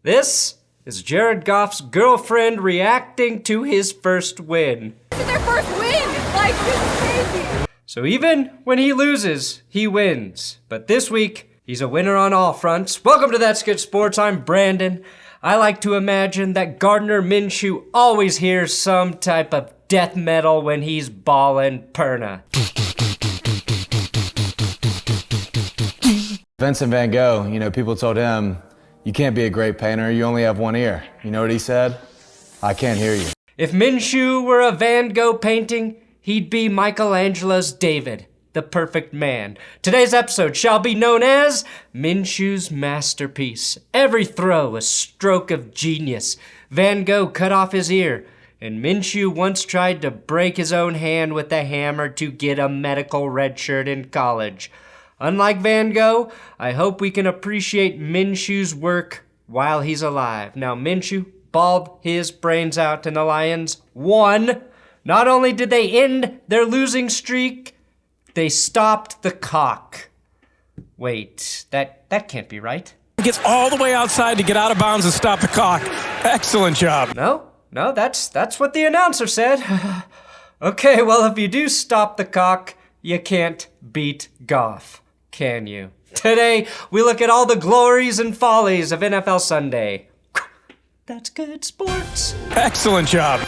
This is Jared Goff's girlfriend reacting to his first win. This is their first win! Like, this is crazy! So even when he loses, he wins. But this week, he's a winner on all fronts. Welcome to That's Good Sports. I'm Brandon. I like to imagine that Gardner Minshew always hears some type of death metal when he's ballin' Perna. Vincent Van Gogh, people told him, you can't be a great painter, you only have one ear. You know what he said? I can't hear you. If Minshew were a Van Gogh painting, he'd be Michelangelo's David, the perfect man. Today's episode shall be known as Minshew's masterpiece. Every throw a stroke of genius. Van Gogh cut off his ear, and Minshew once tried to break his own hand with a hammer to get a medical red shirt in college. Unlike Van Gogh, I hope we can appreciate Minshew's work while he's alive. Now, Minshew balled his brains out and the Lions won. Not only did they end their losing streak, they stopped the cock. Wait, that can't be right. Gets all the way outside to get out of bounds and stop the clock. Excellent job. No, that's what the announcer said. Okay, well, if you do stop the cock, you can't beat Goff, can you? Today, we look at all the glories and follies of NFL Sunday. That's good sports. Excellent job.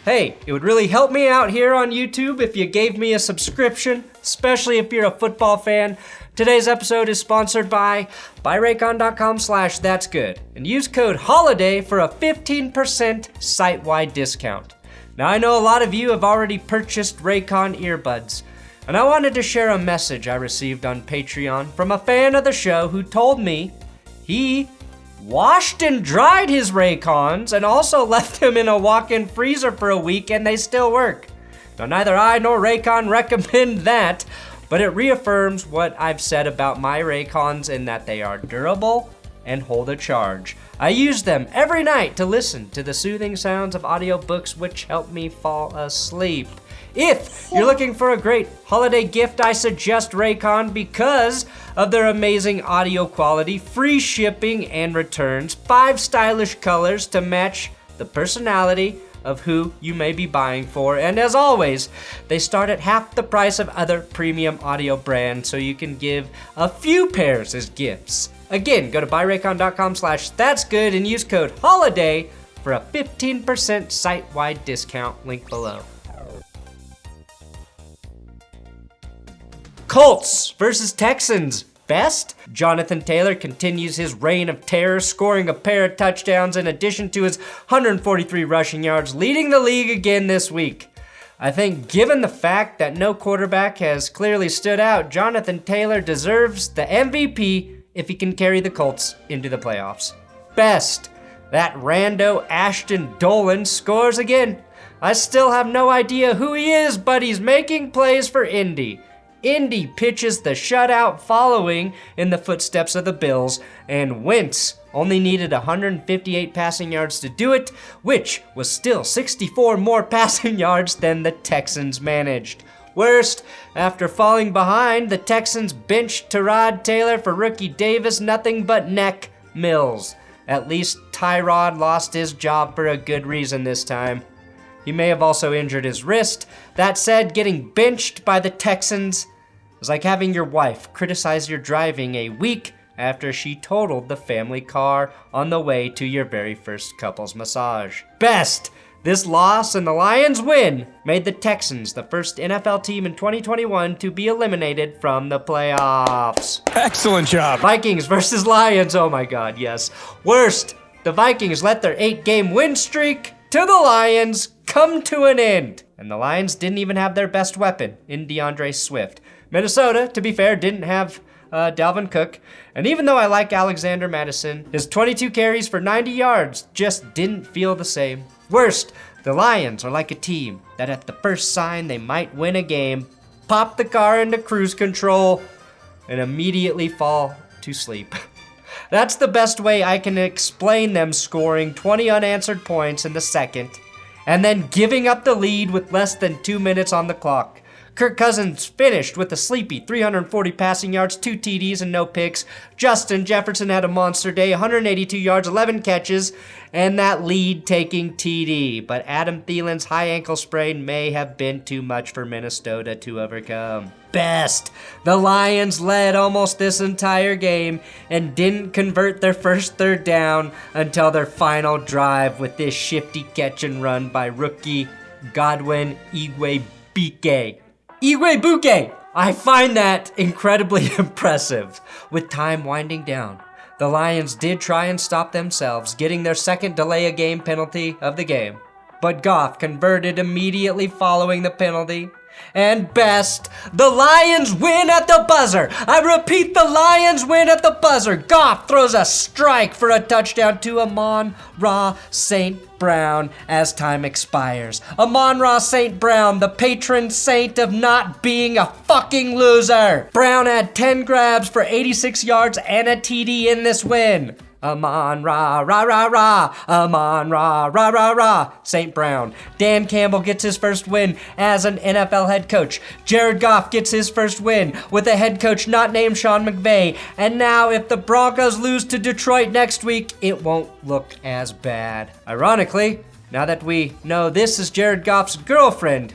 Hey, it would really help me out here on YouTube if you gave me a subscription, especially if you're a football fan. Today's episode is sponsored by buyraycon.com/thatsgood and use code HOLIDAY for a 15% site-wide discount. Now, I know a lot of you have already purchased Raycon earbuds, and I wanted to share a message I received on Patreon from a fan of the show who told me he washed and dried his Raycons and also left them in a walk-in freezer for a week and they still work. Now, neither I nor Raycon recommend that, but it reaffirms what I've said about my Raycons in that they are durable and hold a charge. I use them every night to listen to the soothing sounds of audiobooks which help me fall asleep. If you're looking for a great holiday gift, I suggest Raycon because of their amazing audio quality, free shipping and returns, 5 stylish colors to match the personality of who you may be buying for, and as always, they start at half the price of other premium audio brands, so you can give a few pairs as gifts. Again, go to buyraycon.com/thatsgood and use code HOLIDAY for a 15% site-wide discount, link below. Colts versus Texans. Best? Jonathan Taylor continues his reign of terror, scoring a pair of touchdowns in addition to his 143 rushing yards, leading the league again this week. I think given the fact that no quarterback has clearly stood out, Jonathan Taylor deserves the MVP if he can carry the Colts into the playoffs. Best? That rando Ashton Dolan scores again. I still have no idea who he is, but he's making plays for Indy. Indy pitches the shutout following in the footsteps of the Bills, and Wentz only needed 158 passing yards to do it, which was still 64 more passing yards than the Texans managed. Worst, after falling behind, the Texans benched Tyrod Taylor for rookie Davis, nothing but neck mills. At least Tyrod lost his job for a good reason this time. He may have also injured his wrist. That said, getting benched by the Texans is like having your wife criticize your driving a week after she totaled the family car on the way to your very first couple's massage. Best! This loss and the Lions win made the Texans the first NFL team in 2021 to be eliminated from the playoffs. Excellent job. Vikings versus Lions, oh my god, yes. Worst, the Vikings let their 8-game win streak to the Lions come to an end. And the Lions didn't even have their best weapon in DeAndre Swift. Minnesota, to be fair, didn't have Dalvin Cook. And even though I like Alexander Madison, his 22 carries for 90 yards just didn't feel the same. Worst, the Lions are like a team that at the first sign they might win a game, pop the car into cruise control, and immediately fall to sleep. That's the best way I can explain them scoring 20 unanswered points in the second, and then giving up the lead with less than 2 minutes on the clock. Kirk Cousins finished with a sleepy 340 passing yards, 2 TDs, and no picks. Justin Jefferson had a monster day, 182 yards, 11 catches, and that lead-taking TD. But Adam Thielen's high ankle sprain may have been too much for Minnesota to overcome. Best. The Lions led almost this entire game and didn't convert their first third down until their final drive with this shifty catch and run by rookie Godwin Igwebuike. I find that incredibly impressive. With time winding down, the Lions did try and stop themselves, getting their second delay-a-game penalty of the game. But Goff converted immediately following the penalty. And best, the Lions win at the buzzer. I repeat, the Lions win at the buzzer. Goff throws a strike for a touchdown to Amon-ra St. Brown as time expires. Amon-ra St. Brown, the patron saint of not being a fucking loser. Brown had 10 grabs for 86 yards and a TD in this win. Amon-ra, rah, Amon-ra, rah, St. Brown. Dan Campbell gets his first win as an NFL head coach. Jared Goff gets his first win with a head coach not named Sean McVay. And now if the Broncos lose to Detroit next week, it won't look as bad. Ironically, now that we know this is Jared Goff's girlfriend,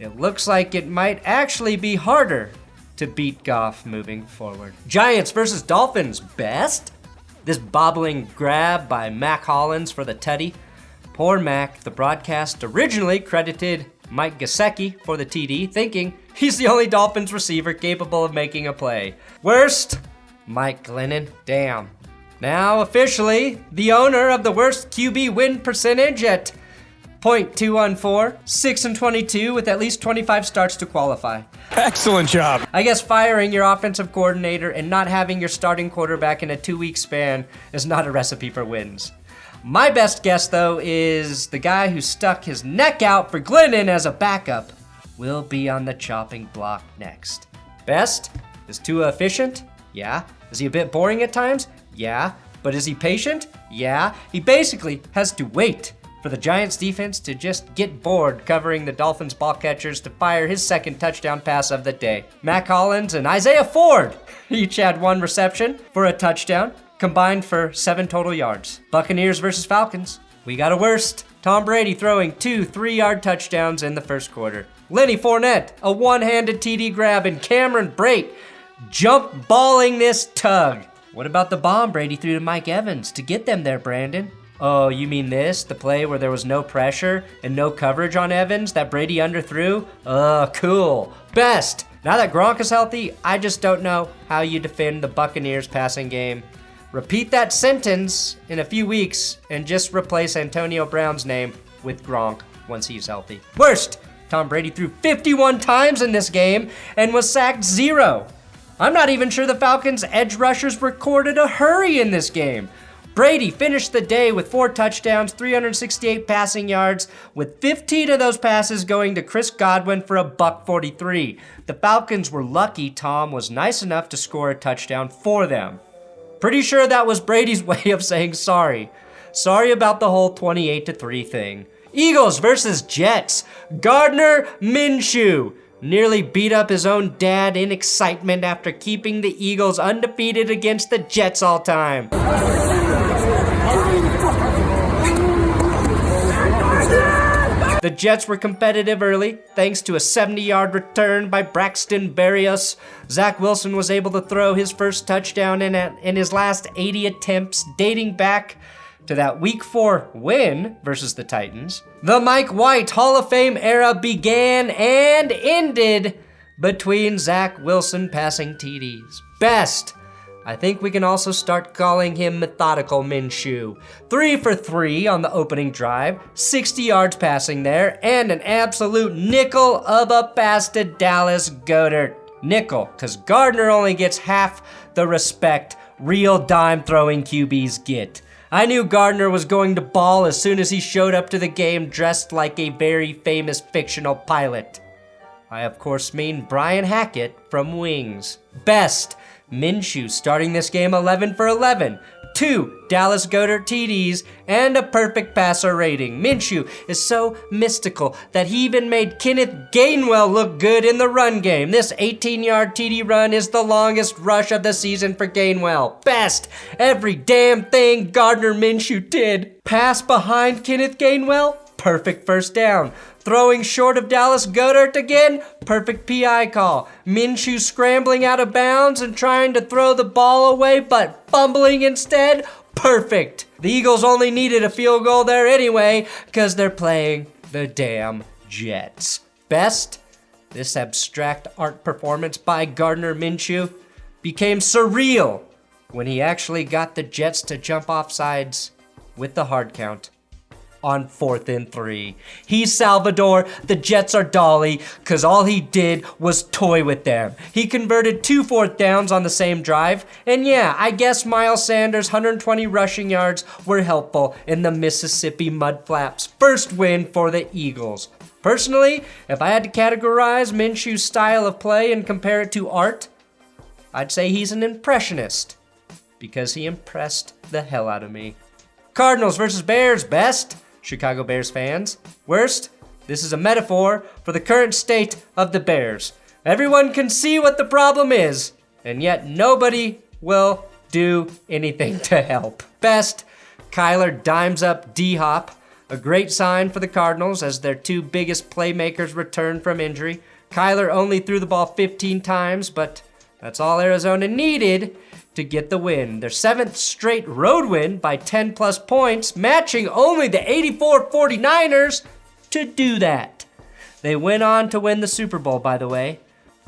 it looks like it might actually be harder to beat Goff moving forward. Giants versus Dolphins, best? This bobbling grab by Mac Hollins for the tutty. Poor Mac, the broadcast originally credited Mike Gesicki for the TD, thinking he's the only Dolphins receiver capable of making a play. Worst, Mike Glennon. Damn. Now officially the owner of the worst QB win percentage at .214, 6-22 with at least 25 starts to qualify. Excellent job. I guess firing your offensive coordinator and not having your starting quarterback in a 2-week span is not a recipe for wins. My best guess, though, is the guy who stuck his neck out for Glennon as a backup will be on the chopping block next. Best? Is Tua efficient? Yeah. Is he a bit boring at times? Yeah. But is he patient? Yeah. He basically has to wait for the Giants defense to just get bored covering the Dolphins ball catchers to fire his second touchdown pass of the day. Mac Hollins and Isaiah Ford each had 1 reception for a touchdown, combined for 7 total yards. Buccaneers versus Falcons. We got a worst. Tom Brady throwing 2 3-yard touchdowns in the first quarter. Lenny Fournette, a one-handed TD grab, and Cameron Brate jump balling this tug. What about the bomb Brady threw to Mike Evans to get them there, Brandon? Oh, you mean this? The play where there was no pressure and no coverage on Evans that Brady underthrew? Cool. Best. Now that Gronk is healthy, I just don't know how you defend the Buccaneers passing game. Repeat that sentence in a few weeks and just replace Antonio Brown's name with Gronk once he's healthy. Worst. Tom Brady threw 51 times in this game and was sacked 0. I'm not even sure the Falcons' edge rushers recorded a hurry in this game. Brady finished the day with 4 touchdowns, 368 passing yards, with 15 of those passes going to Chris Godwin for $143. The Falcons were lucky Tom was nice enough to score a touchdown for them. Pretty sure that was Brady's way of saying sorry. Sorry about the whole 28-3 thing. Eagles versus Jets. Gardner Minshew nearly beat up his own dad in excitement after keeping the Eagles undefeated against the Jets all time. The Jets were competitive early, thanks to a 70-yard return by Braxton Berrios. Zach Wilson was able to throw his first touchdown in his last 80 attempts, dating back to that Week 4 win versus the Titans. The Mike White Hall of Fame era began and ended between Zach Wilson passing TDs. Best. I think we can also start calling him Methodical Minshew. 3 for 3 on the opening drive, 60 yards passing there, and an absolute nickel of a pass to Dallas Goedert. Nickel, because Gardner only gets half the respect real dime throwing QBs get. I knew Gardner was going to ball as soon as he showed up to the game dressed like a very famous fictional pilot. I of course mean Brian Hackett from Wings. Best. Minshew starting this game 11 for 11, 2 Dallas Goedert TDs, and a perfect passer rating. Minshew is so mystical that he even made Kenneth Gainwell look good in the run game. This 18-yard TD run is the longest rush of the season for Gainwell. Best every damn thing Gardner Minshew did. Pass behind Kenneth Gainwell, perfect first down. Throwing short of Dallas Goedert again, perfect PI call. Minshew scrambling out of bounds and trying to throw the ball away, but fumbling instead, perfect. The Eagles only needed a field goal there anyway, because they're playing the damn Jets. Best, this abstract art performance by Gardner Minshew became surreal when he actually got the Jets to jump off sides with the hard count on 4th and 3. He's Salvador, the Jets are Dolly, cause all he did was toy with them. He converted 2 4th downs on the same drive, and yeah, I guess Miles Sanders' 120 rushing yards were helpful in the Mississippi Mudflaps' first win for the Eagles. Personally, if I had to categorize Minshew's style of play and compare it to art, I'd say he's an impressionist, because he impressed the hell out of me. Cardinals versus Bears. Best, Chicago Bears fans. Worst, this is a metaphor for the current state of the Bears. Everyone can see what the problem is, and yet nobody will do anything to help. Best, Kyler dimes up D-Hop. A great sign for the Cardinals as their 2 biggest playmakers return from injury. Kyler only threw the ball 15 times, but that's all Arizona needed to get the win. Their 7th straight road win by 10 plus points, matching only the 84 49ers to do that. They went on to win the Super Bowl, by the way.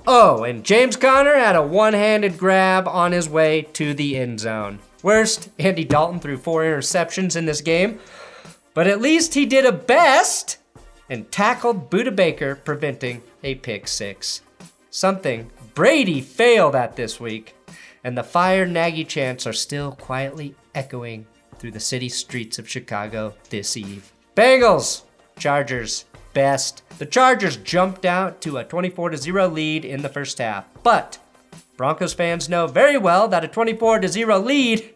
Oh, and James Conner had a one-handed grab on his way to the end zone. Worst, Andy Dalton threw 4 interceptions in this game, but at least he did a best and tackled Budda Baker, preventing a pick 6. Something Brady failed at this week. And the Fire Nagy chants are still quietly echoing through the city streets of Chicago this eve. Bengals, Chargers, best. The Chargers jumped out to a 24-0 lead in the first half, but Broncos fans know very well that a 24-0 lead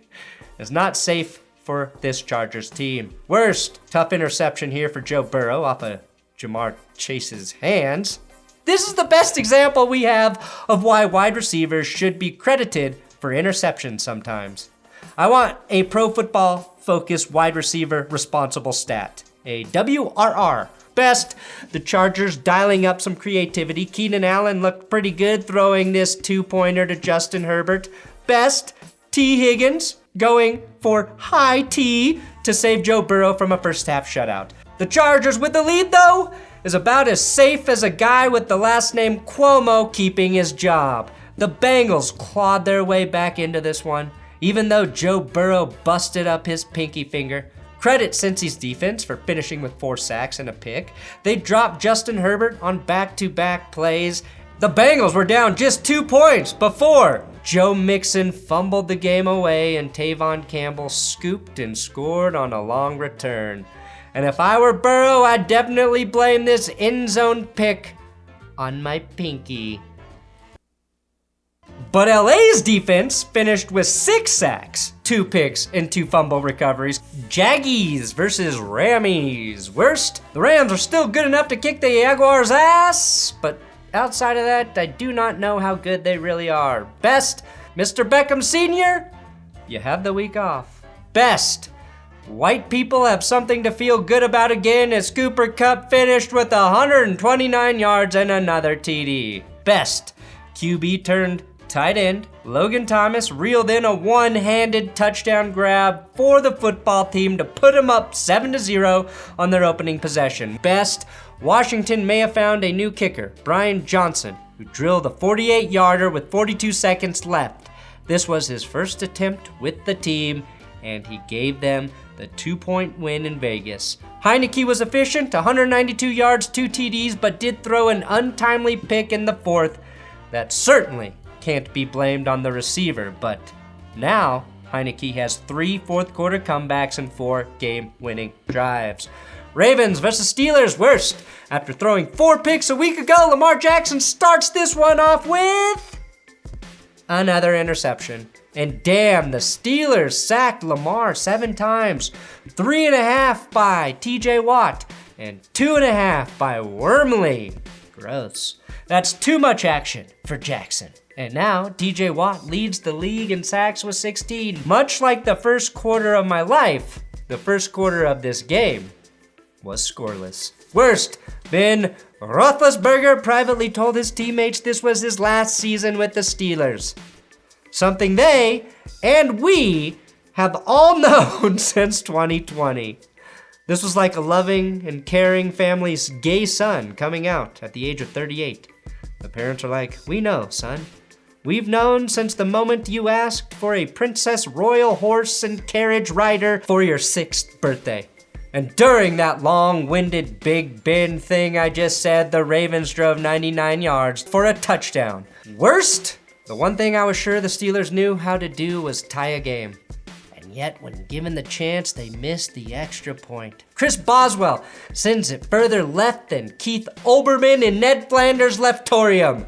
is not safe for this Chargers team. Worst, tough interception here for Joe Burrow off of Jamar Chase's hands. This is the best example we have of why wide receivers should be credited for interceptions sometimes. I want a Pro Football Focus wide receiver responsible stat, a WRR. Best, the Chargers dialing up some creativity. Keenan Allen looked pretty good throwing this 2-pointer to Justin Herbert. Best, T. Higgins going for high T to save Joe Burrow from a first half shutout. The Chargers with the lead though is about as safe as a guy with the last name Cuomo keeping his job. The Bengals clawed their way back into this one, even though Joe Burrow busted up his pinky finger. Credit Cincy's defense for finishing with 4 sacks and a pick. They dropped Justin Herbert on back-to-back plays. The Bengals were down just 2 points before Joe Mixon fumbled the game away and Tavon Campbell scooped and scored on a long return. And if I were Burrow, I'd definitely blame this end zone pick on my pinky. But LA's defense finished with 6 sacks, 2 picks, and 2 fumble recoveries. Jaggies versus Rammies. Worst, the Rams are still good enough to kick the Jaguars' ass, but outside of that, I do not know how good they really are. Best, Mr. Beckham Sr., you have the week off. Best, white people have something to feel good about again as Cooper Kupp finished with 129 yards and another TD. Best, QB turned tight end Logan Thomas reeled in a one-handed touchdown grab for the football team to put them up 7-0 on their opening possession. Best, Washington may have found a new kicker, Brian Johnson, who drilled a 48-yarder with 42 seconds left. This was his first attempt with the team, and he gave them the 2-point win in Vegas. Heineke was efficient, 192 yards, 2 TDs, but did throw an untimely pick in the 4th. That certainly can't be blamed on the receiver, but now Heineke has 3 fourth-quarter comebacks and 4 game-winning drives. Ravens versus Steelers, worst. After throwing 4 picks a week ago, Lamar Jackson starts this one off with another interception. And damn, the Steelers sacked Lamar 7 times. 3.5 by TJ Watt and 2.5 by Wormley. Gross. That's too much action for Jackson. And now, TJ Watt leads the league in sacks with 16. Much like the first quarter of my life, the first quarter of this game was scoreless. Worst, Ben Roethlisberger privately told his teammates this was his last season with the Steelers. Something they and we have all known since 2020. This was like a loving and caring family's gay son coming out at the age of 38. The parents are like, we know, son. We've known since the moment you asked for a Princess Royal horse and carriage rider for your 6th birthday. And during that long-winded Big Ben thing I just said, the Ravens drove 99 yards for a touchdown. Worst? The one thing I was sure the Steelers knew how to do was tie a game. Yet, when given the chance, they missed the extra point. Chris Boswell sends it further left than Keith Olbermann in Ned Flanders' leftorium.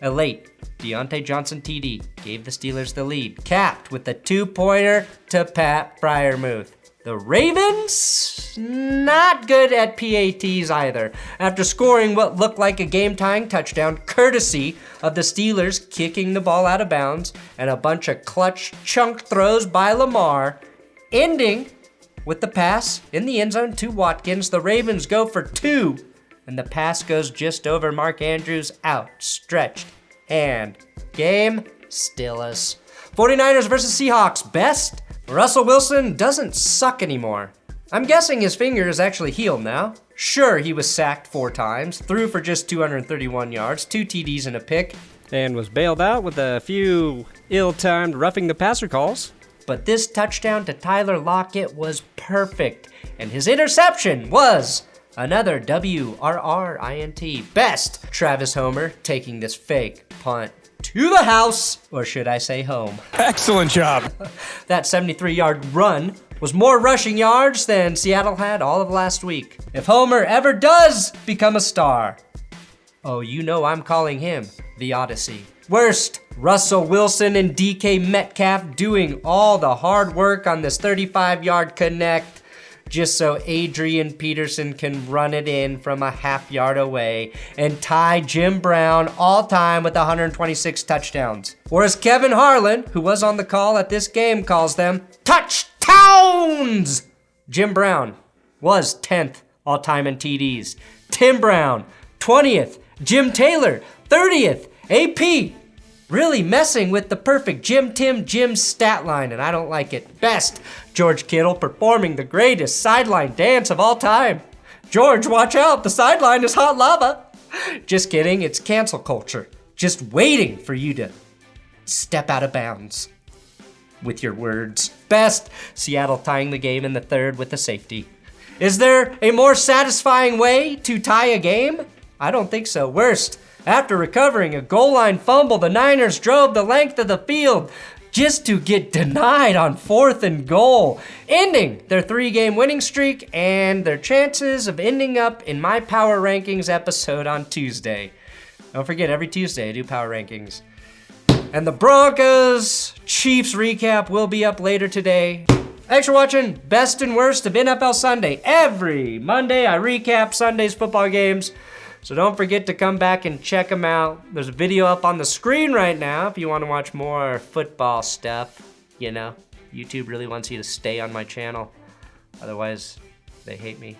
A late Deontay Johnson TD gave the Steelers the lead, capped with a 2-pointer to Pat Freiermuth. The Ravens, not good at PATs either. After scoring what looked like a game-tying touchdown, courtesy of the Steelers kicking the ball out of bounds and a bunch of clutch chunk throws by Lamar, ending with the pass in the end zone to Watkins. The Ravens go for 2, and the pass goes just over Mark Andrews' outstretched hand. Game stillus. 49ers versus Seahawks. Best? Russell Wilson doesn't suck anymore. I'm guessing his finger is actually healed now. Sure, he was sacked 4 times, threw for just 231 yards, 2 TDs and a pick, and was bailed out with a few ill-timed roughing the passer calls. But this touchdown to Tyler Lockett was perfect, and his interception was another WRRINT. Best, Travis Homer taking this fake punt to the house, or should I say home. Excellent job. That 73-yard run was more rushing yards than Seattle had all of last week. If Homer ever does become a star, oh, you know I'm calling him the Odyssey. Worst, Russell Wilson and DK Metcalf doing all the hard work on this 35-yard connect just so Adrian Peterson can run it in from a half-yard away and tie Jim Brown all-time with 126 touchdowns. Or as Kevin Harlan, who was on the call at this game, calls them, touchdowns! Jim Brown was 10th all-time in TDs. Tim Brown, 20th. Jim Taylor, 30th. AP, really messing with the perfect Jim stat line, and I don't like it. Best, George Kittle performing the greatest sideline dance of all time. George, watch out, the sideline is hot lava. Just kidding, it's cancel culture. Just waiting for you to step out of bounds with your words. Best, Seattle tying the game in the 3rd with a safety. Is there a more satisfying way to tie a game? I don't think so. Worst, after recovering a goal line fumble, the Niners drove the length of the field just to get denied on 4th and goal, ending their 3-game winning streak and their chances of ending up in my Power Rankings episode on Tuesday. Don't forget, every Tuesday I do Power Rankings. And the Broncos Chiefs recap will be up later today. Thanks for watching Best and Worst of NFL Sunday. Every Monday I recap Sunday's football games. So don't forget to come back and check them out. There's a video up on the screen right now if you want to watch more football stuff. You know, YouTube really wants you to stay on my channel. Otherwise, they hate me.